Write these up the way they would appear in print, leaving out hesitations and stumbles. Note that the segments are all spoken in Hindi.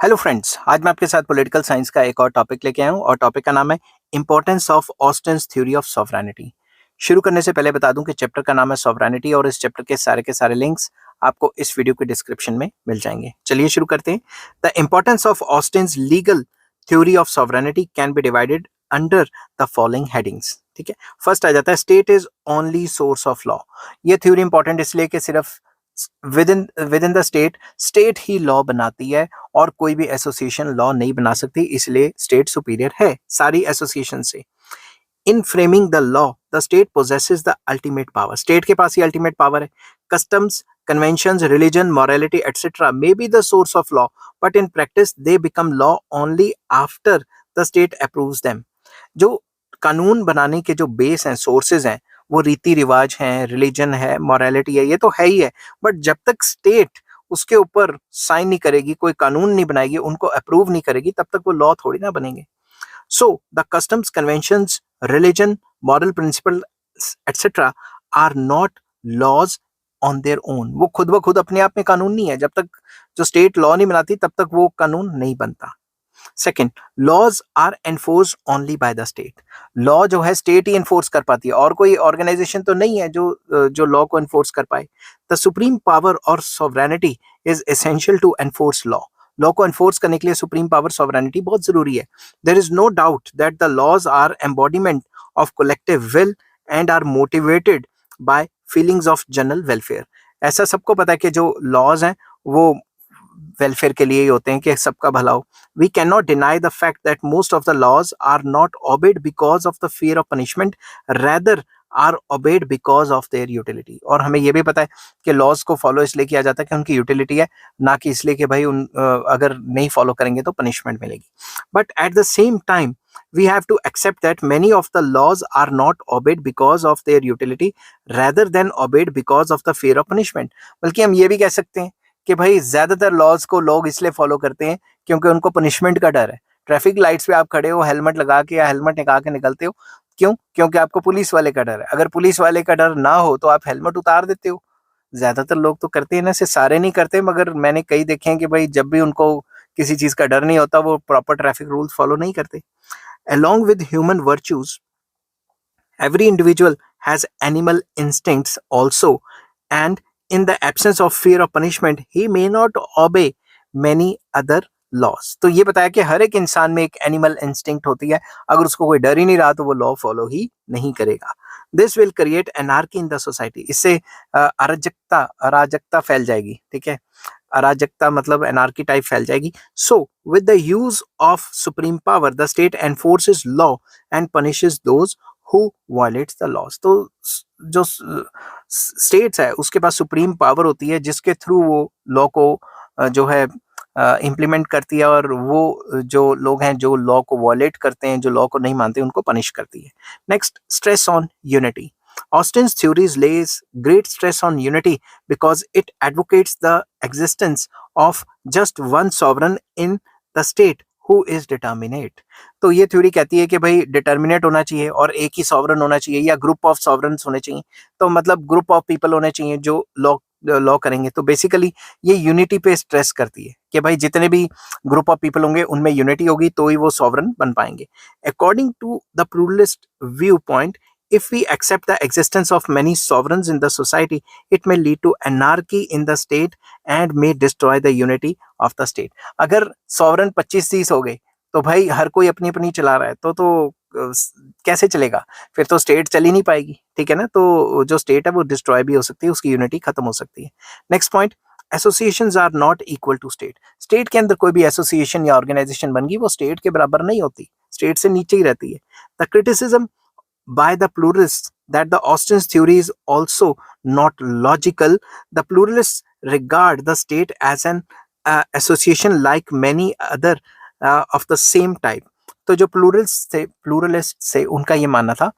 हेलो फ्रेंड्स, आज मैं आपके साथ पॉलिटिकल साइंस का एक और टॉपिक लेके आया हूँ और टॉपिक का नाम है importance of Austen's theory of sovereignty. शुरू करने से पहले बता दूं कि चैप्टर का नाम है सॉवरेनिटी और इस चैप्टर के सारे लिंक्स आपको इस वीडियो के डिस्क्रिप्शन में मिल जाएंगे। चलिए शुरू करते हैं। The importance of Austen's legal theory of sovereignty can be divided under the following headings. ठीक है, फर्स्ट आ जाता है state is only source of law. ये थ्योरी इंपॉर्टेंट इसलिए कि सिर्फ with in the state he law बनाती है और कोई भी एसोसिएशन लॉ नहीं बना सकती, इसलिए स्टेट सुपीरियर है सारी एसोसिएशन से। In framing the law the state possesses the ultimate power. State के पास ही अल्टीमेट पावर है। Customs, conventions, religion, morality etcetera may be the source of law, but in practice they become law only after the state approves them. जो कानून बनाने के जो बेस हैं, सोर्सेज हैं, वो रीति रिवाज हैं, रिलीजन है, मॉरलिटी है, ये तो है ही है। बट जब तक स्टेट उसके ऊपर साइन नहीं करेगी, कोई कानून नहीं बनाएगी, उनको अप्रूव नहीं करेगी, तब तक वो लॉ थोड़ी ना बनेंगे। So the customs, conventions, religion, moral principle etcetera are not laws on their own. वो खुद ब खुद अपने आप में कानून नहीं है। जब तक जो स्टेट लॉ नहीं बनाती तब तक वो कानून नहीं बनता। Second, laws are enforce only by the state. Law जो है स्टेट ही एनफोर्स कर पाती है और कोई ऑर्गेनाइजेशन तो नहीं है जो लॉ को एनफोर्स कर पाए। द सुप्रीम पावर और sovereignty is essential to enforce law. Law को एनफोर्स करने के लिए सुप्रीम पावर सॉवरेनिटी बहुत जरूरी है। There is no doubt that the laws are embodiment of collective will and are motivated by feelings of general welfare. ऐसा सबको पता है कि जो लॉज हैं वो वेलफेयर के लिए ही होते हैं, कि सबका भला हो। We cannot deny the fact that most of the laws are not obeyed because of the fear of punishment, rather are obeyed because of their utility। और हमें ये भी पता है कि लॉज को फॉलो इसलिए किया जाता है कि उनकी यूटिलिटी है, ना कि इसलिए कि भाई अगर नहीं फॉलो करेंगे तो पनिशमेंट मिलेगी। But at the same time we have to accept that many of the laws are not obeyed because of their utility rather than obeyed because of the fear of punishment। बल्कि हम ये भी कह सकते हैं कि भाई ज्यादातर लॉज को लोग इसलिए फॉलो करते हैं क्योंकि उनको पनिशमेंट का डर है। ट्रैफिक लाइट्स पे आप खड़े हो, हेलमेट लगा के या हेलमेट निकाल के निकलते हो, क्यों? क्योंकि आपको पुलिस वाले का डर है। अगर पुलिस वाले का डर ना हो तो आप हेलमेट उतार देते हो। ज्यादातर लोग तो करते हैं ना, से सारे नहीं करते, मगर मैंने कई देखे हैं कि भाई जब भी उनको किसी चीज का डर नहीं होता वो प्रॉपर ट्रैफिक रूल्स फॉलो नहीं करते। Along with human virtues, every individual has animal instincts also, and in the absence of fear of punishment, he may not obey many other laws। तो ये बताया कि हर एक इंसान में एक एनिमल इंस्टिंक्ट होती है, अगर उसको कोई डर ही नहीं रहा तो वो लॉ फॉलो ही नहीं करेगा। This will create anarchy in the society. इससे अराजकता फैल जाएगी। ठीक है, अराजकता मतलब एनार्की टाइप फैल जाएगी। So with the use of supreme power the state enforces law and punishes those who violates the laws. तो जो स्टेट्स है उसके पास सुप्रीम पावर होती है जिसके थ्रू वो लॉ को जो है इम्प्लीमेंट करती है, और वो जो लोग हैं जो लॉ को वायलेट करते हैं, जो लॉ को नहीं मानते, उनको पनिश करती है। Next, stress on unity. Austin's theories lays great stress on unity because it advocates the existence of just one sovereign in the state who is determinate। तो ये थ्योरी कहती है कि भाई डिटर्मिनेट होना चाहिए और एक ही सॉवरन होना चाहिए या ग्रुप ऑफ सॉवरन्स होने चाहिए। तो मतलब ग्रुप ऑफ पीपल होने चाहिए जो लॉ करेंगे। तो बेसिकली ये यूनिटी पे स्ट्रेस करती है कि भाई जितने भी ग्रुप ऑफ पीपल होंगे उनमें यूनिटी होगी तो ही वो सॉवरन बन पाएंगे। According to the pluralist view point, if we accept the existence of many sovereigns in the society, it may lead to anarchy in the state and may destroy the unity of the state। अगर sovereign 25-30 हो गए तो भाई हर कोई अपनी अपनी चला रहा है तो कैसे चलेगा? फिर तो स्टेट चल ही नहीं पाएगी। ठीक है ना, तो जो स्टेट है वो डिस्ट्रॉय भी हो सकती है, उसकी यूनिटी खत्म हो सकती है। Next point, associations are not equal to state. State के अंदर कोई भी एसोसिएशन या ऑर्गेनाइजेशन बन गई वो स्टेट के बराबर नहीं होती, स्टेट से नीचे ही रहती है। The criticism by the pluralists that the Austin's theory is also not logical. The pluralists regard the state as an association like many other of the same type। तो जो pluralists थे उनका ये मानना था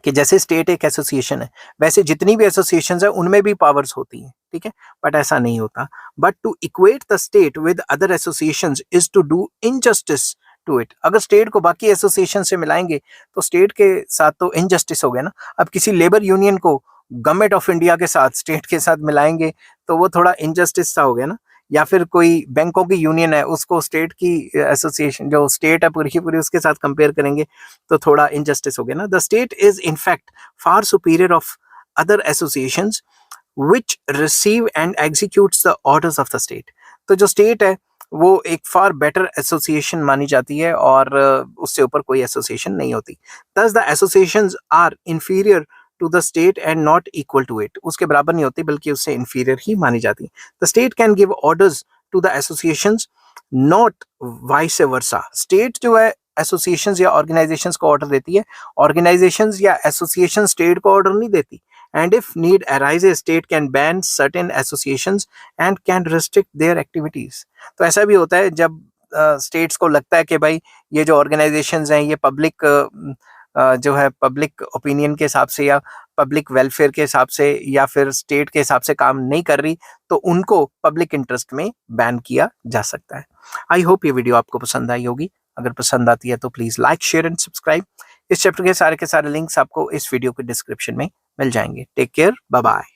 कि जैसे स्टेट एक एसोसिएशन है वैसे जितनी भी एसोसिएशंस है उनमें भी पावर्स होती हैं। ठीक है, बट ऐसा नहीं होता। But to equate the state with other associations is to do injustice to it. अगर स्टेट को बाकी एसोसिएशन से मिलाएंगे तो स्टेट के साथ तो इनजस्टिस हो गया ना। अब किसी लेबर यूनियन को गवर्नमेंट ऑफ इंडिया के साथ, स्टेट के साथ मिलाएंगे तो वो थोड़ा इनजस्टिस सा हो गया ना। या फिर कोई बैंकों की यूनियन है उसको स्टेट की एसोसिएशन जो स्टेट है पूरी की पूरी उसके साथ कंपेयर करेंगे तो थोड़ा इनजस्टिस हो गया ना. The state is in fact far superior of other associations which receive and executes the orders of the state. तो जो स्टेट है वो एक फार बेटर एसोसिएशन मानी जाती है और उससे ऊपर कोई एसोसिएशन नहीं होती. Thus the associations are inferior to the state and not equal to it. उसके बराबर नहीं होती बल्कि उससे inferior ही मानी जाती. The state can give orders to the associations, not vice versa. State जो है एसोसिएशंस या ऑर्गेनाइजेशंस को ऑर्डर देती है, ऑर्गेनाइजेशंस या एसोसिएशन स्टेट को ऑर्डर नहीं देती. And if need arises, state can ban certain associations and can restrict their activities. तो ऐसा भी होता है जब स्टेट्स को लगता है कि भाई ये जो ऑर्गेनाइजेशंस हैं ये पब्लिक जो है पब्लिक ओपिनियन के हिसाब से या पब्लिक वेलफेयर के हिसाब से या फिर स्टेट के हिसाब से काम नहीं कर रही तो उनको पब्लिक इंटरेस्ट में बैन किया जा सकता है. आई होप ये वीडियो आपको पसंद आई होगी. अगर पसंद आती है तो please like share and subscribe. इस चैप्टर के सारे लिंक्स आपको इस वीडियो के डिस्क्रिप्शन में मिल जाएंगे. Take care, bye bye.